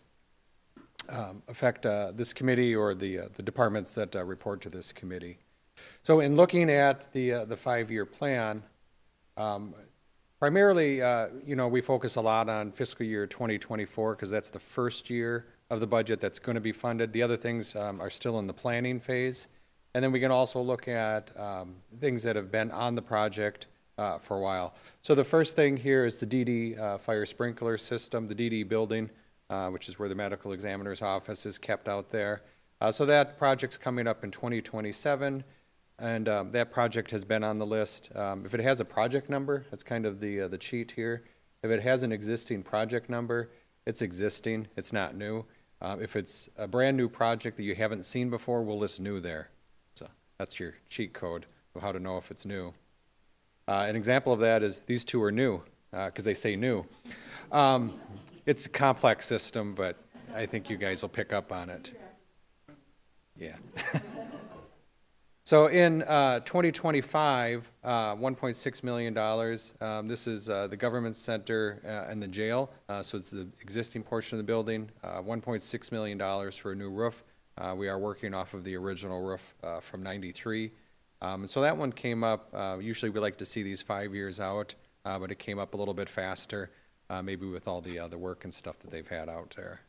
affect this committee or the departments that report to this committee. So in looking at the 5-year plan, primarily, we focus a lot on fiscal year 2024 because that's the first year of the budget that's going to be funded. The other things are still in the planning phase. And then we can also look at things that have been on the project for a while. So the first thing here is the DD fire sprinkler system, the DD building, which is where the medical examiner's office is kept out there. So that project's coming up in 2027. And that project has been on the list. If it has a project number, that's kind of the cheat here. If it has an existing project number, it's existing, it's not new. If it's a brand new project that you haven't seen before, we'll list new there. So that's your cheat code of how to know if it's new. An example of that is these two are new, because they say new. It's a complex system, but I think you guys will pick up on it. Yeah. So in 2025, $1.6 million. This is the government center and the jail. So it's the existing portion of the building. $1.6 million for a new roof. We are working off of the original roof from '93. And so that one came up. Usually we like to see these 5 years out, but it came up a little bit faster. maybe with all the work and stuff that they've had out there.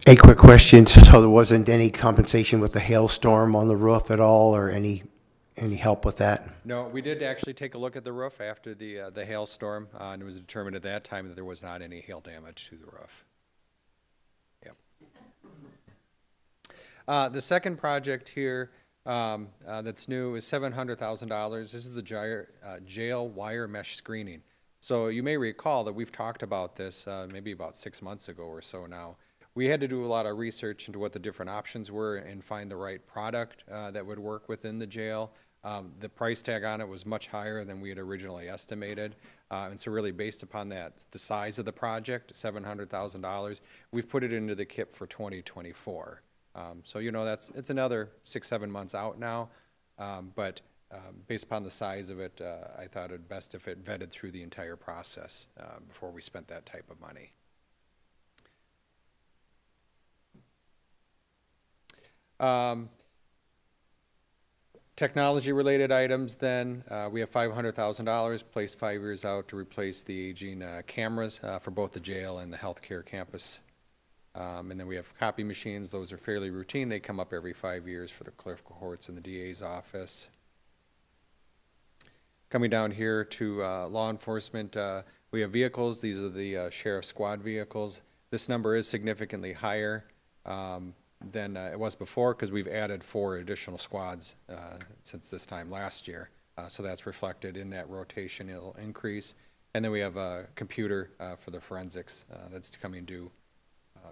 A quick question, so there wasn't any compensation with the hailstorm on the roof at all, or any help with that? No, we did actually take a look at the roof after the hailstorm, and it was determined at that time that there was not any hail damage to the roof. Yep. The second project here that's new is $700,000. This is the jail wire mesh screening. So you may recall that we've talked about this maybe about 6 months ago or so now. We had to do a lot of research into what the different options were and find the right product that would work within the jail. The price tag on it was much higher than we had originally estimated. And so really based upon that, the size of the project, $700,000, we've put it into the KIP for 2024. So, you know, it's another 6-7 months out now. But based upon the size of it, I thought it best if it vetted through the entire process before we spent that type of money. Technology-related items then, we have $500,000 placed 5 years out to replace the aging cameras for both the jail and the healthcare campus. And then we have copy machines. Those are fairly routine. They come up every 5 years for the clerical courts and the DA's office. Coming down here to law enforcement, we have vehicles. These are the sheriff's squad vehicles. This number is significantly higher than it was before because we've added 4 additional squads since this time last year. So that's reflected in that rotational increase. And then we have a computer for the forensics that's coming due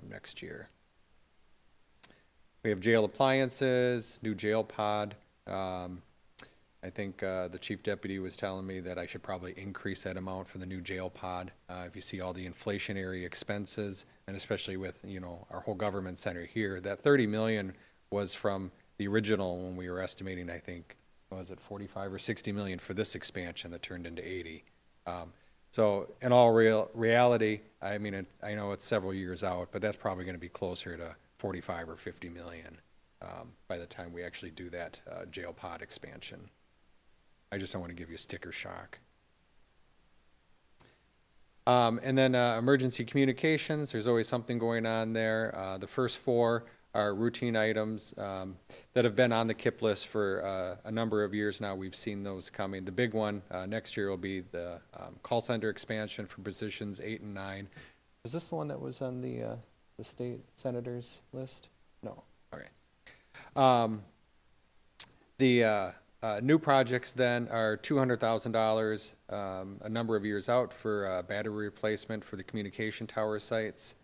next year. We have jail appliances, new jail pod. I think the chief deputy was telling me that I should probably increase that amount for the new jail pod. If you see all the inflationary expenses, and especially with, you know, our whole government center here, that 30 million was from the original when we were estimating, I think, what was it, 45 or 60 million for this expansion that turned into 80. So in all reality, I mean, I know it's several years out, but that's probably going to be closer to 45 or 50 million by the time we actually do that jail pod expansion. I just don't want to give you a sticker shock. And then emergency communications, there's always something going on there. The first 4 are routine items that have been on the KIP list for a number of years now. We've seen those coming. The big one next year will be the call center expansion for positions 8 and 9. Was this the one that was on the state senators list? No. Okay. The new projects then are $200,000 a number of years out for battery replacement for the communication tower sites.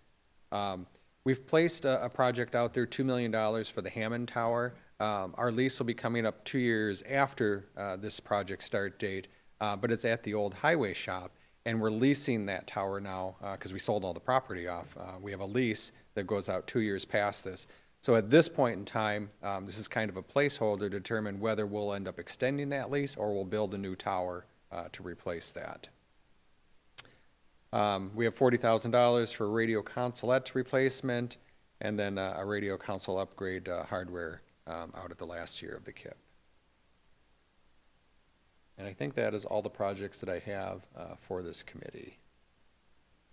We've placed a project out there, $2 million for the Hammond Tower. Our lease will be coming up 2 years after this project start date, but it's at the old highway shop, and we're leasing that tower now because we sold all the property off. We have a lease that goes out 2 years past this. So at this point in time, this is kind of a placeholder to determine whether we'll end up extending that lease or we'll build a new tower to replace that. We have $40,000 for radio consolette replacement and then a radio console upgrade hardware out at the last year of the KIP. And I think that is all the projects that I have for this committee.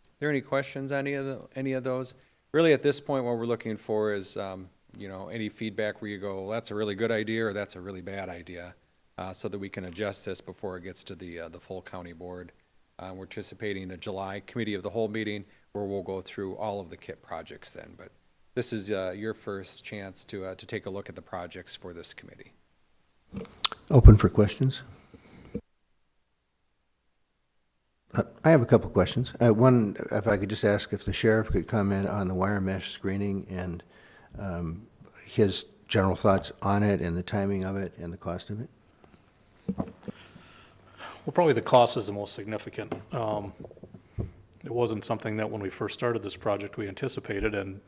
Are there any questions on any of those? Really, at this point, what we're looking for is, you know, any feedback where you go, well, that's a really good idea or that's a really bad idea, so that we can adjust this before it gets to the full county board. We're anticipating a July committee of the whole meeting where we'll go through all of the KIP projects then. But this is your first chance to take a look at the projects for this committee. Open for questions. I have a couple questions. One, if I could just ask if the sheriff could comment on the wire mesh screening and his general thoughts on it and the timing of it and the cost of it. Well, probably the cost is the most significant. It wasn't something that when we first started this project we anticipated, and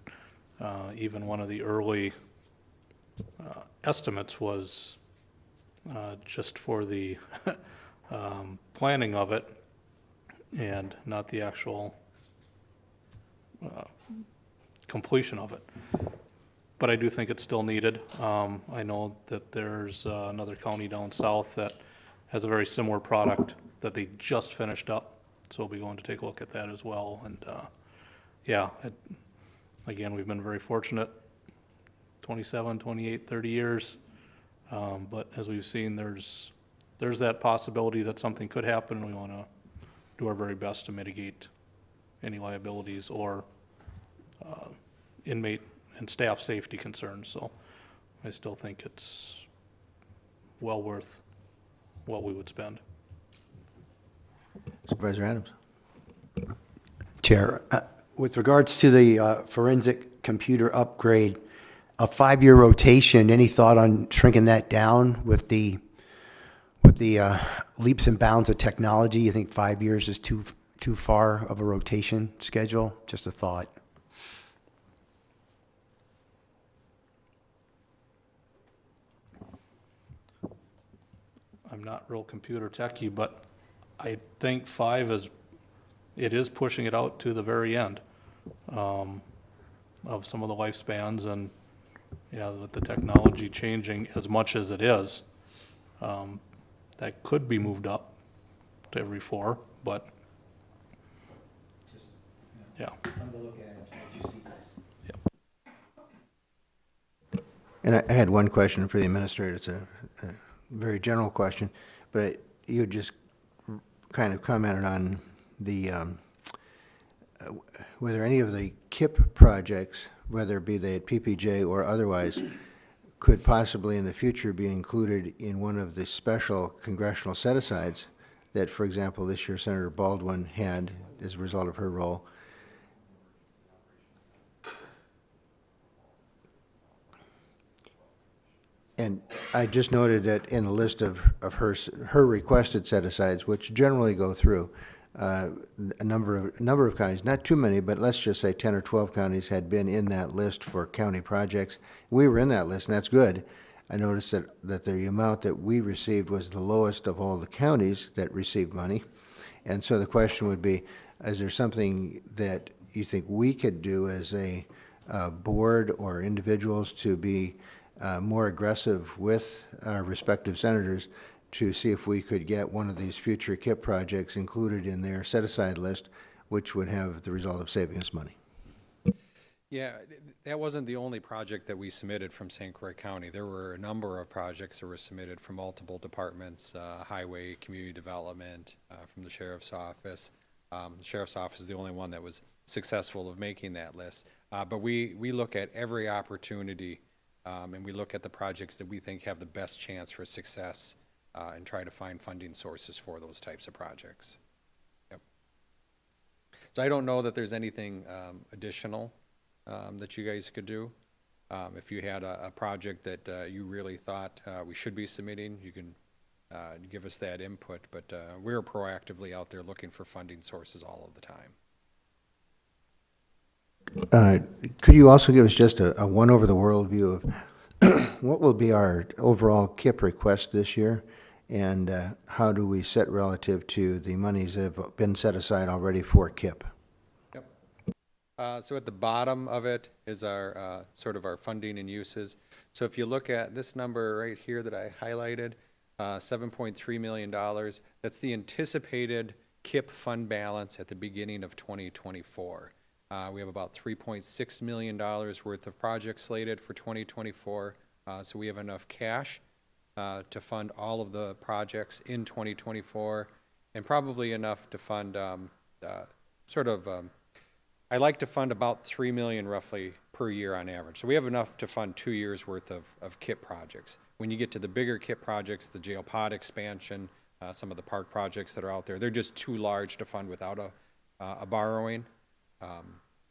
even one of the early estimates was just for the planning of it and not the actual completion of it. But I do think it's still needed. I know that there's another county down south that has a very similar product that they just finished up, So we'll be going to take a look at that as well. And, yeah, again, we've been very fortunate, 27, 28, 30 years. But as we've seen, there's that possibility that something could happen, and we want to do our very best to mitigate any liabilities or inmate and staff safety concerns. So I still think it's well worth what we would spend. Supervisor Adams. Chair, with regards to the forensic computer upgrade, a 5-year rotation, any thought on shrinking that down with the leaps and bounds of technology? You think 5 years is too far of a rotation schedule? Just a thought. I'm not real computer techy, but I think 5 is pushing it out to the very end of some of the lifespans, and yeah, with the technology changing as much as it is, that could be moved up to every 4, but yeah. And I had one question for the administrator. It's a very general question, but you just kind of commented on the whether any of the KIP projects, whether be they at PPJ or otherwise, could possibly in the future be included in one of the special congressional set-asides that, for example, this year Senator Baldwin had as a result of her role. And I just noted that in the list of her requested set-asides, which generally go through, a number of counties, not too many, but let's just say 10 or 12 counties had been in that list for county projects. We were in that list, and that's good. I noticed that the amount that we received was the lowest of all the counties that received money. And so the question would be, is there something that you think we could do as a board or individuals to be more aggressive with our respective senators to see if we could get one of these future KIP projects included in their set-aside list, which would have the result of saving us money? Yeah, that wasn't the only project that we submitted from St. Croix County. There were a number of projects that were submitted from multiple departments, highway, community development, from the sheriff's office. The sheriff's office is the only one that was successful of making that list. But we look at every opportunity, and we look at the projects that we think have the best chance for success, and try to find funding sources for those types of projects. Yep. So I don't know that there's anything additional that you guys could do. If you had a project that you really thought we should be submitting, you can give us that input, but we're proactively out there looking for funding sources all of the time. Could you also give us just a one over the world view of what will be our overall KIP request this year, and how do we set relative to the monies that have been set aside already for KIP? Yep. So at the bottom of it is our sort of our funding and uses. So if you look at this number right here that I highlighted, $7.3 million, that's the anticipated KIP fund balance at the beginning of 2024. We have about $3.6 million worth of projects slated for 2024, so we have enough cash to fund all of the projects in 2024, and probably enough to fund I like to fund about $3 million roughly per year on average. So we have enough to fund 2 years worth of KIP projects. When you get to the bigger KIP projects, the jail pod expansion, some of the park projects that are out there, they're just too large to fund without a borrowing.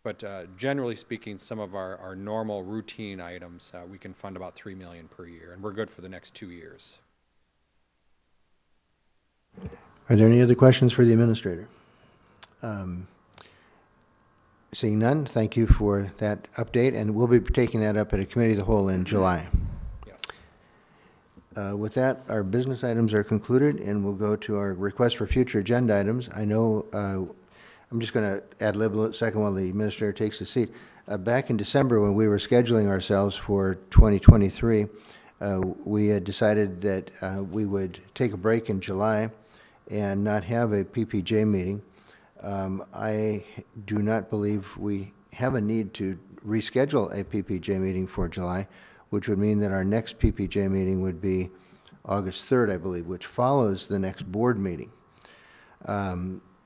But generally speaking, some of our normal routine items, we can fund about $3 million per year, and we're good for the next 2 years. Are there any other questions for the administrator? Seeing none, thank you for that update, and we'll be taking that up at a committee of the whole in July. Yes. With that, our business items are concluded, and we'll go to our request for future agenda items. I know I'm just going to ad-lib a second while the administrator takes a seat. Back in December, when we were scheduling ourselves for 2023, we had decided that we would take a break in July and not have a PPJ meeting. I do not believe we have a need to reschedule a PPJ meeting for July, which would mean that our next PPJ meeting would be August 3rd, I believe, which follows the next board meeting.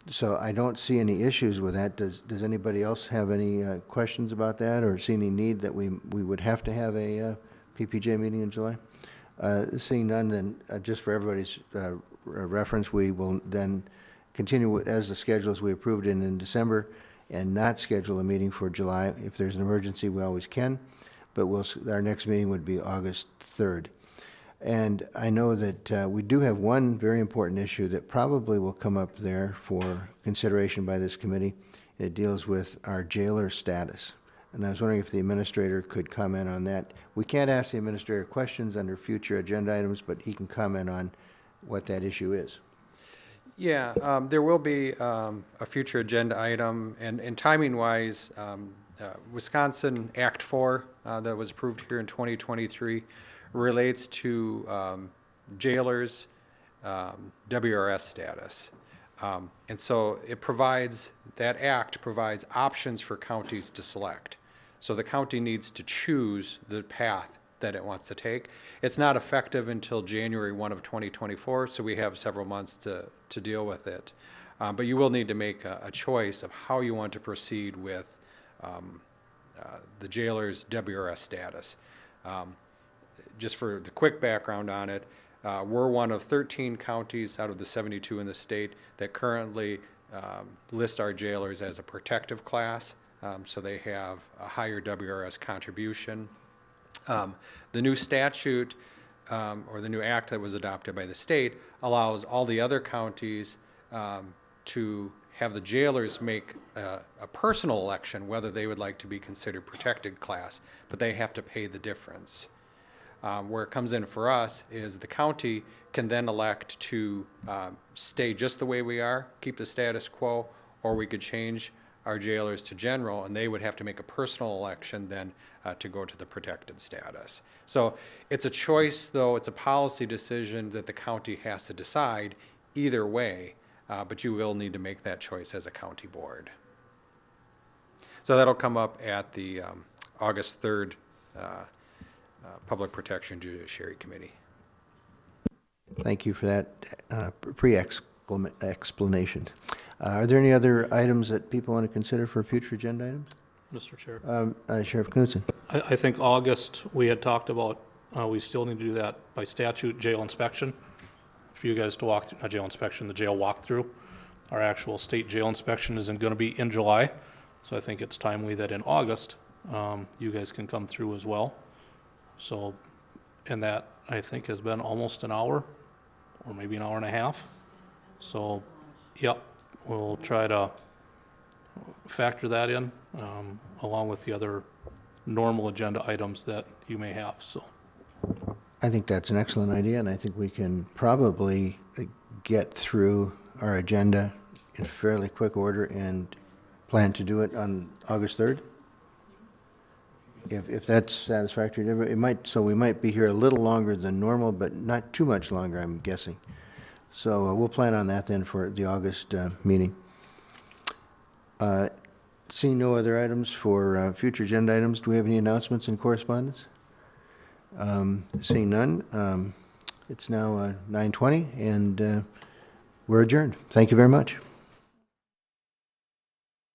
So I don't see any issues with that. Does anybody else have any questions about that, or see any need that we would have to have a PPJ meeting in July? Seeing none, then just for everybody's reference, we will then continue as the schedules we approved in December and not schedule a meeting for July. If there's an emergency, we always can, but our next meeting would be August 3rd. And I know that we do have one very important issue that probably will come up there for consideration by this committee. It deals with our jailer status. And I was wondering if the administrator could comment on that. We can't ask the administrator questions under future agenda items, but he can comment on what that issue is. Yeah, there will be a future agenda item, and timing-wise, Wisconsin Act 4 that was approved here in 2023 relates to jailers' WRS status. And so that act provides options for counties to select. So the county needs to choose the path that it wants to take. It's not effective until January 1 of 2024, so we have several months to deal with it. But you will need to make a choice of how you want to proceed with the jailer's WRS status. Just for the quick background on it, we're one of 13 counties out of the 72 in the state that currently list our jailers as a protective class, so they have a higher WRS contribution. The new statute, or the new act that was adopted by the state, allows all the other counties to have the jailers make a personal election whether they would like to be considered protected class, but they have to pay the difference. Where it comes in for us is the county can then elect to stay just the way we are, keep the status quo, or we could change our jailers to general, and they would have to make a personal election then to go to the protected status. So it's a choice, though, it's a policy decision that the county has to decide either way, but you will need to make that choice as a county board. So that'll come up at the August 3rd Public Protection Judiciary Committee. Thank you for that pre-explanation. Are there any other items that people want to consider for future agenda items? Mr. Chair. Sheriff Knudsen. I think August, we had talked about, we still need to do that by statute, jail inspection. For you guys to walk through, not jail inspection, the jail walkthrough. Our actual state jail inspection isn't going to be in July, so I think it's timely that in August, you guys can come through as well. So, and that, I think, has been almost an hour, or maybe an hour and a half. So, yep, we'll try to factor that in, along with the other normal agenda items that you may have, so. I think that's an excellent idea, and I think we can probably get through our agenda in fairly quick order and plan to do it on August 3rd. If that's satisfactory to everybody, so we might be here a little longer than normal, but not too much longer, I'm guessing. So we'll plan on that then for the August meeting. Seeing no other items for future agenda items, do we have any announcements and correspondence? Seeing none, it's now 9:20, and we're adjourned. Thank you very much.